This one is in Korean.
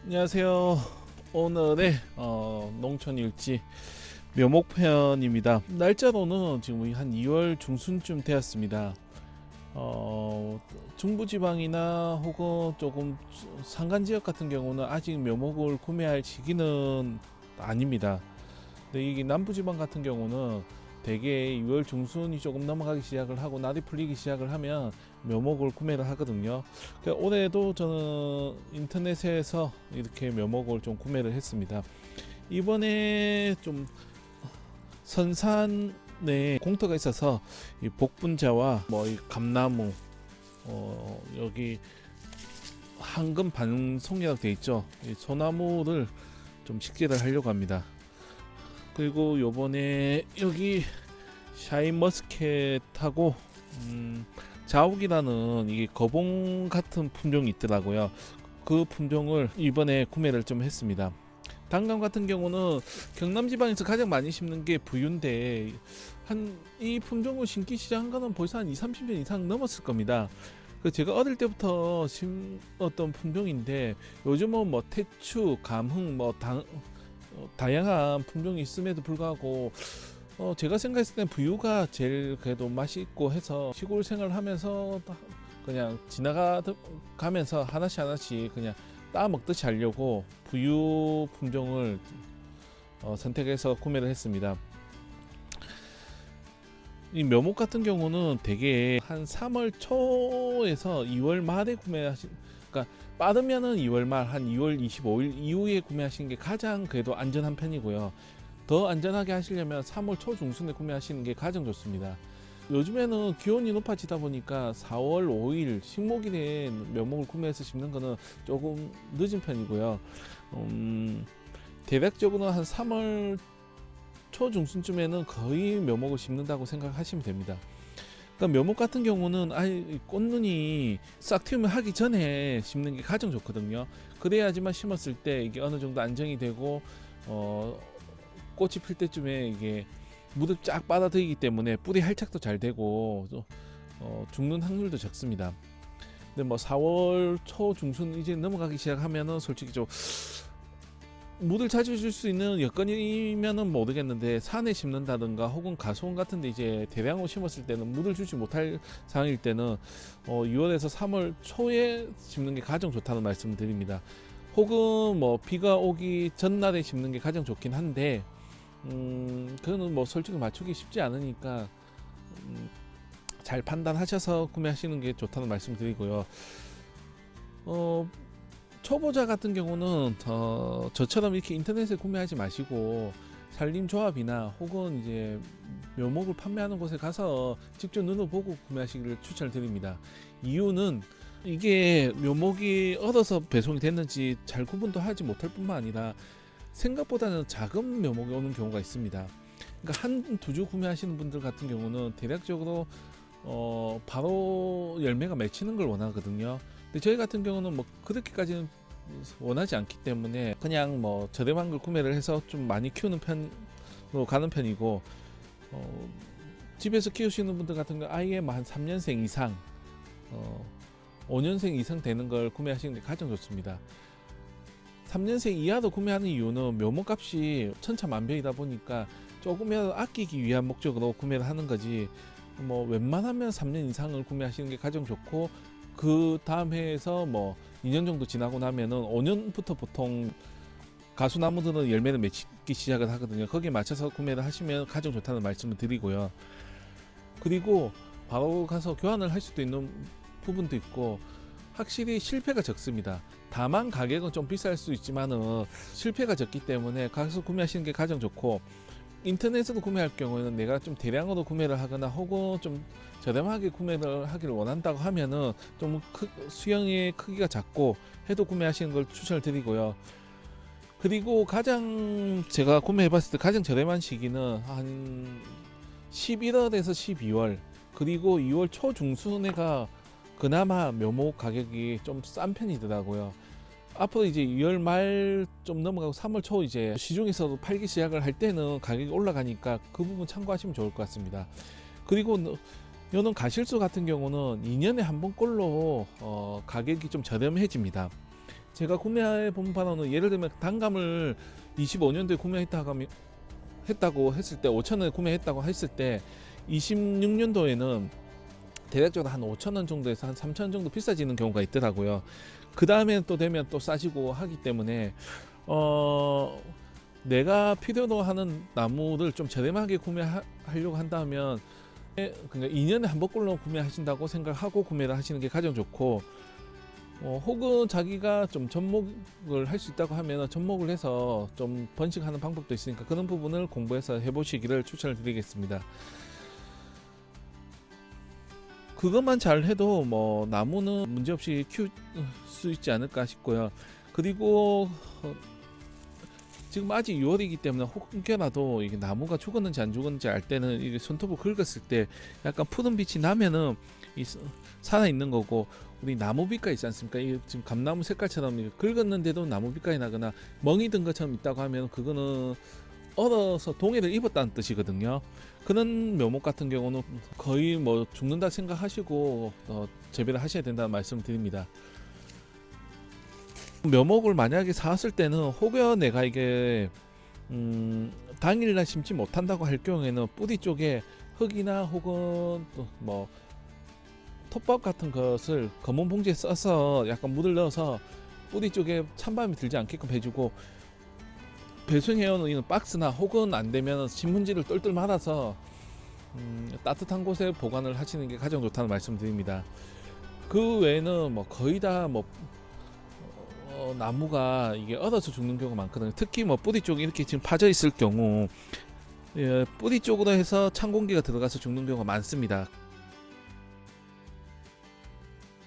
안녕하세요. 오늘의 농촌일지 묘목편입니다. 날짜로는 지금 한 2월 중순쯤 되었습니다. 중부지방이나 혹은 조금 산간지역 같은 경우는 아직 묘목을 구매할 시기는 아닙니다. 근데 이게 남부지방 같은 경우는 대개 2월 중순이 조금 넘어가기 시작을 하고 날이 풀리기 시작을 하면 묘목을 구매를 하거든요. 그러니까 올해도 저는 인터넷에서 이렇게 묘목을 좀 구매를 했습니다. 이번에 좀 선산에 공터가 있어서 이 복분자와 이 감나무, 여기 황금 반송이라고 되어 있죠. 이 소나무를 좀 식재를 하려고 합니다. 그리고 요번에 여기 샤인머스켓하고 자욱이라는 이게 거봉 같은 품종이 있더라고요. 그 품종을 이번에 구매를 좀 했습니다. 단감 같은 경우는 경남 지방에서 가장 많이 심는 게 부유인데 이 품종을 심기 시작한 거는 벌써 한 20-30년 이상 넘었을 겁니다. 제가 어릴 때부터 심었던 품종인데 요즘은 태추, 감흥, 다양한 품종이 있음에도 불구하고 제가 생각했을 때 부유가 제일 그래도 맛있고 해서 시골 생활하면서 그냥 지나가면서 하나씩 그냥 따먹듯이 하려고 부유 품종을 선택해서 구매를 했습니다. 이 묘목 같은 경우는 대개 한 3월 초에서 2월 말에 그러니까 빠르면은 2월 말 한 2월 25일 이후에 구매하시는 게 가장 그래도 안전한 편이고요. 더 안전하게 하시려면 3월 초 중순에 구매하시는 게 가장 좋습니다. 요즘에는 기온이 높아지다 보니까 4월 5일 식목일에 묘목을 구매해서 심는 거는 조금 늦은 편이고요. 대략적으로 한 3월 초 중순쯤에는 거의 묘목을 심는다고 생각하시면 됩니다. 그러니까 묘목 같은 경우는 꽃눈이 싹 틔우면 하기 전에 심는 게 가장 좋거든요. 그래야지만 심었을 때 이게 어느 정도 안정이 되고 꽃이 필 때쯤에 이게 물을 쫙 빨아들이기 때문에 뿌리 활착도 잘 되고 죽는 확률도 적습니다. 근데 4월 초 중순 이제 넘어가기 시작하면은 솔직히 좀 물을 자주 줄 수 있는 여건이면은 모르겠는데 산에 심는다든가 혹은 가수원 같은데 이제 대량으로 심었을 때는 물을 주지 못할 상황일 때는 2월에서 3월 초에 심는 게 가장 좋다는 말씀을 드립니다. 혹은 비가 오기 전날에 심는 게 가장 좋긴 한데 그거는 솔직히 맞추기 쉽지 않으니까 잘 판단하셔서 구매하시는 게 좋다는 말씀 드리고요. 초보자 같은 경우는 저처럼 이렇게 인터넷에 구매하지 마시고 산림조합이나 혹은 이제 묘목을 판매하는 곳에 가서 직접 눈으로 보고 구매하시기를 추천드립니다. 이유는 이게 묘목이 얻어서 배송이 됐는지 잘 구분도 하지 못할 뿐만 아니라 생각보다는 작은 묘목이 오는 경우가 있습니다. 그러니까 한 두 주 구매하시는 분들 같은 경우는 대략적으로 바로 열매가 맺히는 걸 원하거든요. 근데 저희 같은 경우는 그렇게까지는 원하지 않기 때문에 그냥 저렴한 걸 구매를 해서 좀 많이 키우는 편으로 가는 편이고, 집에서 키우시는 분들 같은 경우 아예 한 3년생 이상 5년생 이상 되는 걸 구매하시는 게 가장 좋습니다. 3년생 이하도 구매하는 이유는 묘목값이 천차만별이다 보니까 조금이라도 아끼기 위한 목적으로 구매를 하는 거지, 웬만하면 3년 이상을 구매하시는 게 가장 좋고, 그 다음 해에서 2년 정도 지나고 나면은 5년부터 보통 가수나무들은 열매를 맺기 시작을 하거든요. 거기에 맞춰서 구매를 하시면 가장 좋다는 말씀을 드리고요. 그리고 바로 가서 교환을 할 수도 있는 부분도 있고, 확실히 실패가 적습니다. 다만 가격은 좀 비쌀 수 있지만은 실패가 적기 때문에 가서 구매하시는 게 가장 좋고, 인터넷으로 구매할 경우에는 내가 좀 대량으로 구매를 하거나 혹은 좀 저렴하게 구매를 하기를 원한다고 하면은 좀 수영의 크기가 작고 해도 구매하시는 걸 추천을 드리고요. 그리고 가장 제가 구매해봤을 때 가장 저렴한 시기는 한 11월에서 12월 그리고 2월 초중순에가 그나마 묘목 가격이 좀 싼 편이더라고요. 앞으로 이제 2월 말 좀 넘어가고 3월 초 이제 시중에서도 팔기 시작을 할 때는 가격이 올라가니까 그 부분 참고하시면 좋을 것 같습니다. 그리고 요는 가실수 같은 경우는 2년에 한 번꼴로 가격이 좀 저렴해집니다. 제가 구매해 본 바로는 예를 들면 단감을 25년도에 했다고 했을 때 5,000원에 구매했다고 했을 때 26년도에는 대략적으로 한 5,000원 정도에서 한 3,000원 정도 비싸지는 경우가 있더라고요. 그 다음에 또 되면 또 싸지고 하기 때문에 내가 필요로 하는 나무를 좀 저렴하게 구매하려고 한다면 그러니까 2년에 한 번꼴로 구매하신다고 생각하고 구매를 하시는 게 가장 좋고, 혹은 자기가 좀 접목을 할 수 있다고 하면 접목을 해서 좀 번식하는 방법도 있으니까 그런 부분을 공부해서 해보시기를 추천을 드리겠습니다. 그것만 잘 해도 뭐 나무는 문제없이 키울 수 있지 않을까 싶고요. 그리고 지금 아직 6월이기 때문에 혹여라도 이게 나무가 죽었는지 안 죽었는지 알 때는 이게 손톱을 긁었을 때 약간 푸른 빛이 나면은 살아 있는 거고, 우리 나무빛깔 있지 않습니까? 이 지금 감나무 색깔처럼 긁었는데도 나무빛깔이 나거나 멍이 든 것처럼 있다고 하면 그거는 얼어서 동해를 입었다는 뜻이거든요. 그런 묘목 같은 경우는 거의 뭐 죽는다 생각하시고 재배를 하셔야 된다는 말씀을 드립니다. 묘목을 만약에 사왔을 때는 혹여 내가 이게 당일날 심지 못한다고 할 경우에는 뿌리 쪽에 흙이나 혹은 뭐 톱밥 같은 것을 검은 봉지에 써서 약간 물을 넣어서 뿌리 쪽에 찬바람이 들지 않게끔 해주고, 배송해오는 박스나 혹은 안되면 신문지를 똘똘 말아서 따뜻한 곳에 보관을 하시는 게 가장 좋다는 말씀 드립니다. 그 외에는 뭐 거의 다 뭐 나무가 이게 얼어서 죽는 경우가 많거든요. 특히 뭐 뿌리 쪽이 이렇게 지금 파져 있을 경우 뿌리 쪽으로 해서 찬 공기가 들어가서 죽는 경우가 많습니다.